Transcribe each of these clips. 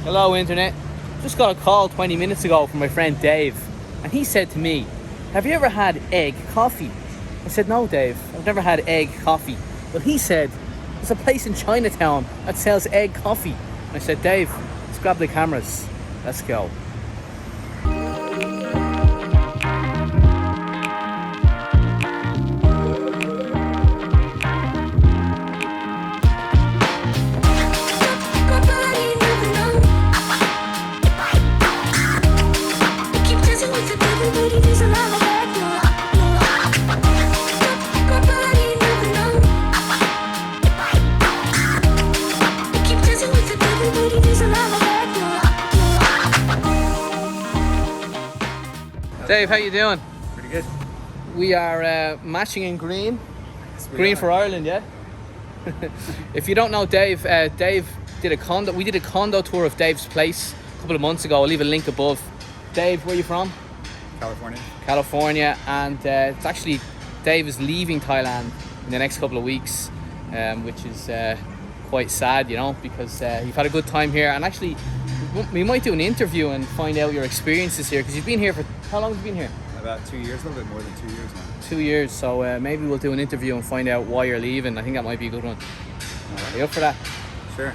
Hello internet. Just got a call 20 minutes ago from my friend Dave, and he said to me, have you ever had egg coffee? I said, no Dave, I've never had egg coffee. But he said, there's a place in Chinatown that sells egg coffee. I said, Dave, let's grab the cameras, let's go. Dave, how you doing? Pretty good. We are matching in green. Green for Ireland, yeah? If you don't know Dave, Dave did a condo. We did a condo tour of Dave's place a couple of months ago. I'll leave a link above. Dave, where are you from? California. California, and it's actually, Dave is leaving Thailand in the next couple of weeks, which is quite sad, you know, because you've had a good time here. And actually, we might do an interview and find out your experiences here, because you've been here for, how long have you been here? About 2 years, a little bit more than 2 years now. 2 years, so maybe we'll do an interview and find out why you're leaving. I think that might be a good one. Are you up for that? Sure.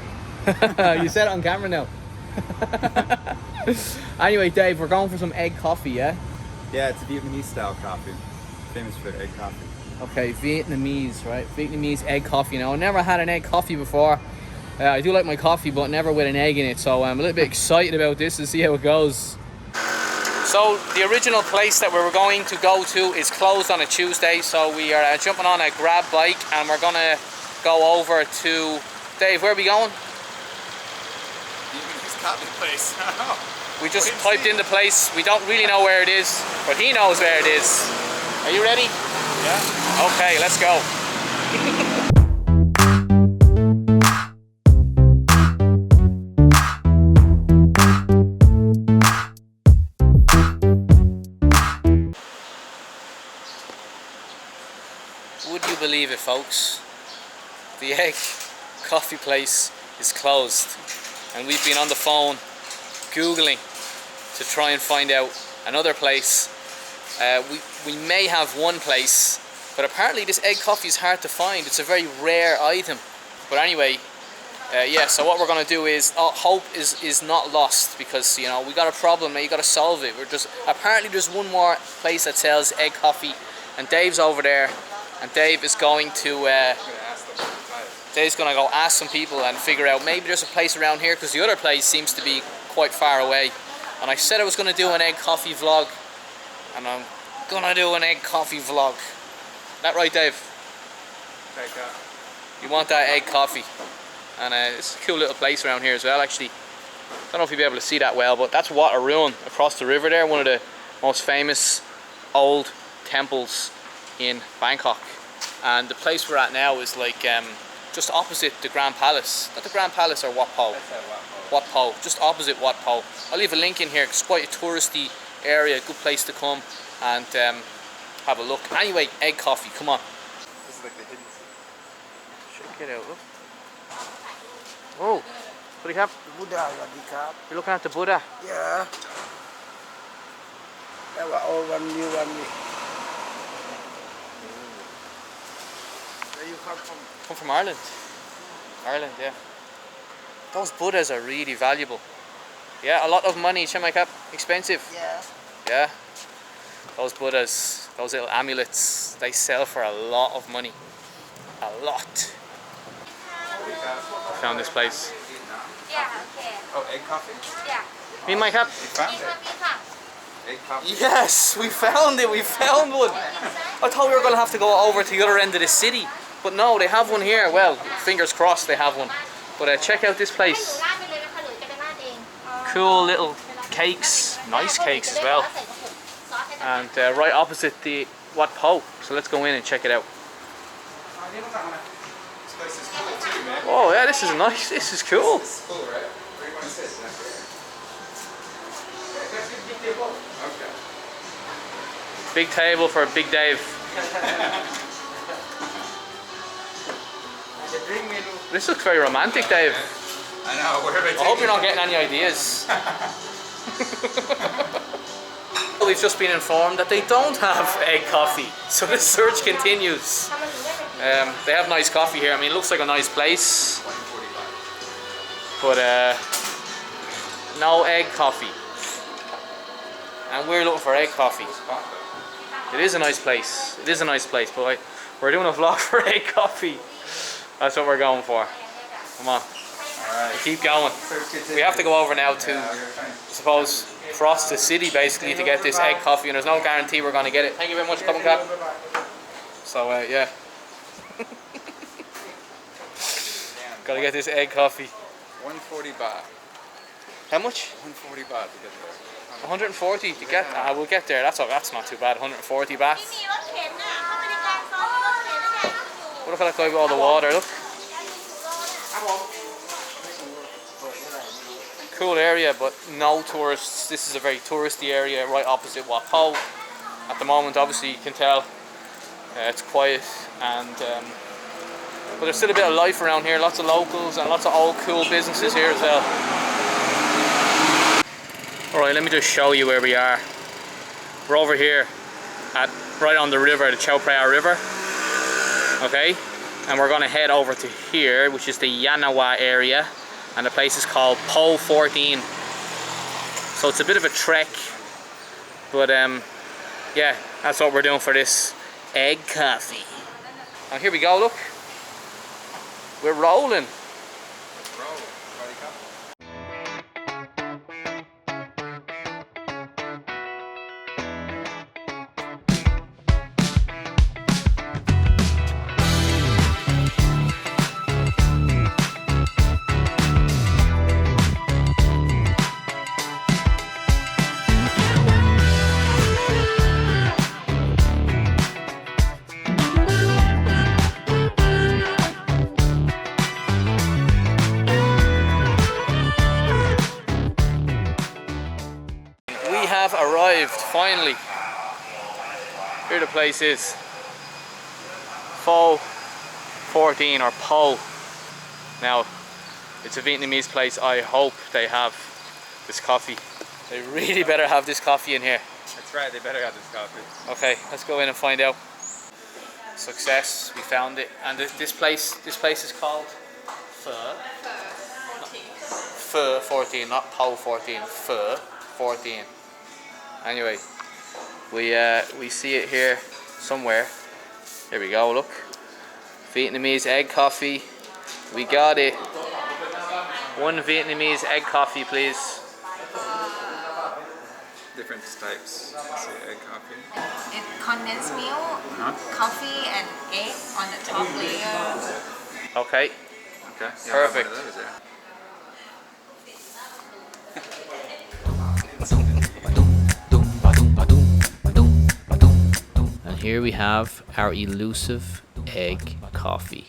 You said it on camera now. Anyway, Dave, we're going for some egg coffee, yeah? Yeah, it's a Vietnamese style coffee. Famous for egg coffee. Okay, Vietnamese, right? Vietnamese egg coffee. Now, I've never had an egg coffee before. I do like my coffee, but never with an egg in it. So I'm a little bit excited about this to see how it goes. So the original place that we were going to go to is closed on a Tuesday. So we are jumping on a grab bike and we're gonna go over to, Dave, where are we going? Vietnamese coffee place. We just typed in the place. We don't really know where it is, but he knows where it is. Are you ready? Yeah. Okay, let's go. Would you believe it, folks? The egg coffee place is closed, and we've been on the phone Googling to try and find out another place. We may have one place, but apparently this egg coffee is hard to find. It's a very rare item. But anyway, yeah, so what we're gonna do is, hope is not lost, because, you know, we got a problem now, you gotta solve it. Apparently there's one more place that sells egg coffee, and Dave's over there, and Dave is going to, Dave's gonna go ask some people and figure out, maybe there's a place around here, because the other place seems to be quite far away. And I said I was gonna do an egg coffee vlog, and I'm gonna do an egg coffee vlog. That right, Dave? Take that. You want that egg coffee? And it's a cool little place around here as well, actually. Don't know if you'll be able to see that well, but that's Wat Arun across the river there, one of the most famous old temples in Bangkok. And the place we're at now is like just opposite the Grand Palace. Not the Grand Palace, or Wat Pho. Wat Pho, just opposite Wat Pho. I'll leave a link in here, 'cause it's quite a touristy area, good place to come and have a look. Anyway, egg coffee, come on. This is like the hidden secret. Check it out, look. Oh, what do you have? Buddha, You're looking at the Buddha. yeah. That was old one, new one. Where you come from? Come from Ireland. Ireland, yeah. Those Buddhas are really valuable. Yeah, a lot of money, Chemaikap. Expensive. Yeah. Yeah. Those Buddhas, those little amulets, they sell for a lot of money. A lot. I found this place. Yeah, okay. Oh, egg coffee? Yeah. Me, my cap. You found it. Egg coffee? Yes, we found it. We found one. I thought we were going to have to go over to the other end of the city, but no, they have one here. Well, fingers crossed they have one. But check out this place. Cool little cakes, nice cakes as well. And right opposite the Wat Pho. So let's go in and check it out. This place is cool too, man. Oh yeah, this is nice. This is cool. This is cool, right? Where do you want to sit? Okay. Big table for Big Dave. This looks very romantic, Dave. I I know, where I hope you're not getting any ideas. We've just been informed that they don't have egg coffee, so the search continues. They have nice coffee here. I mean, it looks like a nice place, but no egg coffee. And we're looking for egg coffee. It is a nice place. It is a nice place, but we're doing a vlog for egg coffee. That's what we're going for. Come on. Alright. Keep going. We have to go over now to, I suppose, cross the city basically to get this egg coffee, and there's no guarantee we're going to get it. Thank you very much, Clung Ong Ang. So, yeah. Got to get this egg coffee. 140 baht. How much? 140 baht to get there. 140 to get. We'll get there. That's not too bad. 140 baht. What if I let go with all the water? Look. Cool area, but no tourists. This is a very touristy area, right opposite Wat Pho. At the moment, obviously, you can tell it's quiet, and but there's still a bit of life around here. Lots of locals and lots of old cool businesses here as well. Alright, let me just show you where we are. We're over here right on the river, the Chao Phraya River. Okay, and we're going to head over to here, which is the Yanawa area, and the place is called Pho 14. So it's a bit of a trek, but yeah, that's what we're doing for this egg coffee. And here we go, look. We're rolling. Have arrived finally. Here the place is. Pho 14 or Pho. Now it's a Vietnamese place. I hope they have this coffee. They really better have this coffee in here. That's right, they better have this coffee. Okay, let's go in and find out. Success, we found it. And this place is called Pho. Pho 14, not Pho 14. Pho 14. Anyway, we see it here somewhere. There we go, look. Vietnamese egg coffee. We got it. One Vietnamese egg coffee, please. Different types. Let's see, egg coffee. It condensed milk, coffee, and egg on the top layer. Okay. Okay. Yeah, Perfect. one of those, yeah. And here we have our elusive egg coffee.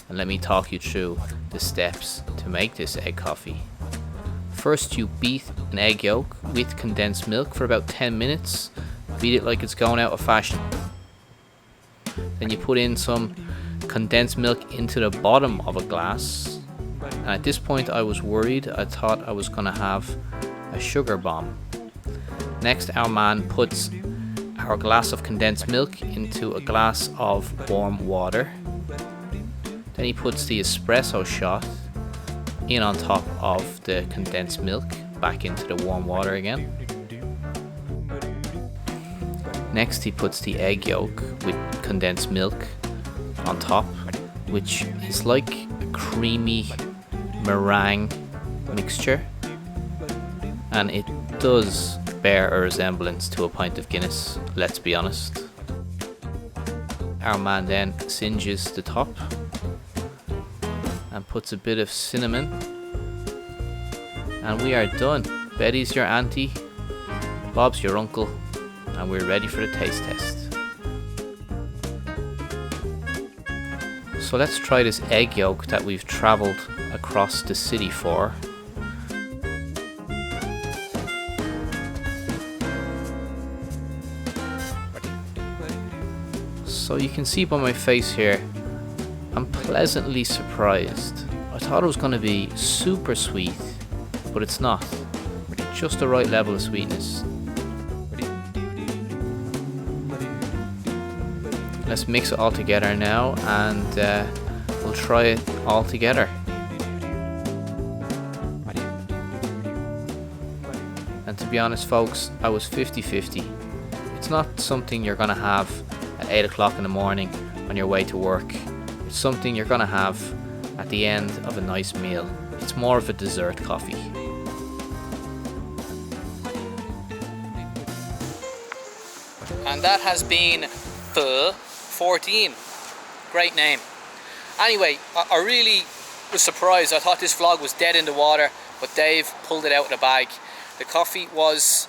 And let me talk you through the steps to make this egg coffee. First, you beat an egg yolk with condensed milk for about 10 minutes. Beat it like it's going out of fashion. Then you put in some condensed milk into the bottom of a glass. And at this point I was worried. I thought I was going to have a sugar bomb. Next, our man puts our glass of condensed milk into a glass of warm water. Then he puts the espresso shot in on top of the condensed milk, back into the warm water again. Next, he puts the egg yolk with condensed milk on top, which is like a creamy meringue mixture, and it does bear a resemblance to a pint of Guinness, let's be honest. Our man then singes the top and puts a bit of cinnamon, and we are done. Betty's your auntie, Bob's your uncle, and we're ready for the taste test. So let's try this egg yolk that we've travelled across the city for. So you can see by my face here, I'm pleasantly surprised. I thought it was going to be super sweet, but it's not. Just the right level of sweetness. Let's mix it all together now, and we'll try it all together. And to be honest folks, I was 50-50. It's not something you're gonna have at 8 o'clock in the morning on your way to work. It's something you're gonna have at the end of a nice meal. It's more of a dessert coffee. And that has been Pho 14. Great name. Anyway, I really was surprised. I thought this vlog was dead in the water, but Dave pulled it out of the bag. The coffee was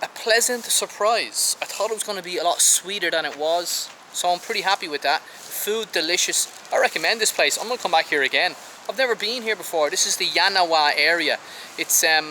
a pleasant surprise. I thought it was going to be a lot sweeter than it was, so I'm pretty happy with that. The food delicious. I recommend this place. I'm going to come back here again. I've never been here before. This is the Yanawa area. It's a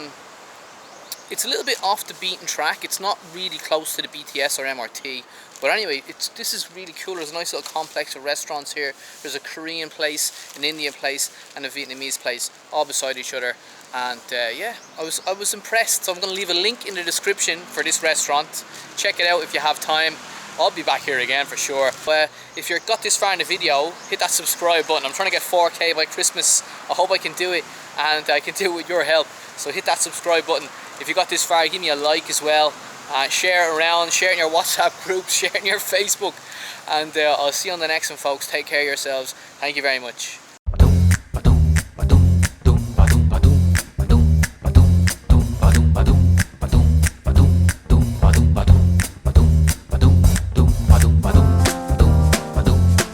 little bit off the beaten track. It's not really close to the BTS or MRT. But anyway, this is really cool. There's a nice little complex of restaurants here. There's a Korean place, an Indian place, and a Vietnamese place, all beside each other. And yeah, I was impressed. So I'm going to leave a link in the description for this restaurant. Check it out if you have time. I'll be back here again for sure. But if you've got this far in the video, hit that subscribe button. I'm trying to get 4K by Christmas. I hope I can do it, and I can do it with your help. So hit that subscribe button. If you got this far, give me a like as well. Share it around, share it in your WhatsApp groups, share it in your Facebook. And I'll see you on the next one, folks. Take care of yourselves. Thank you very much.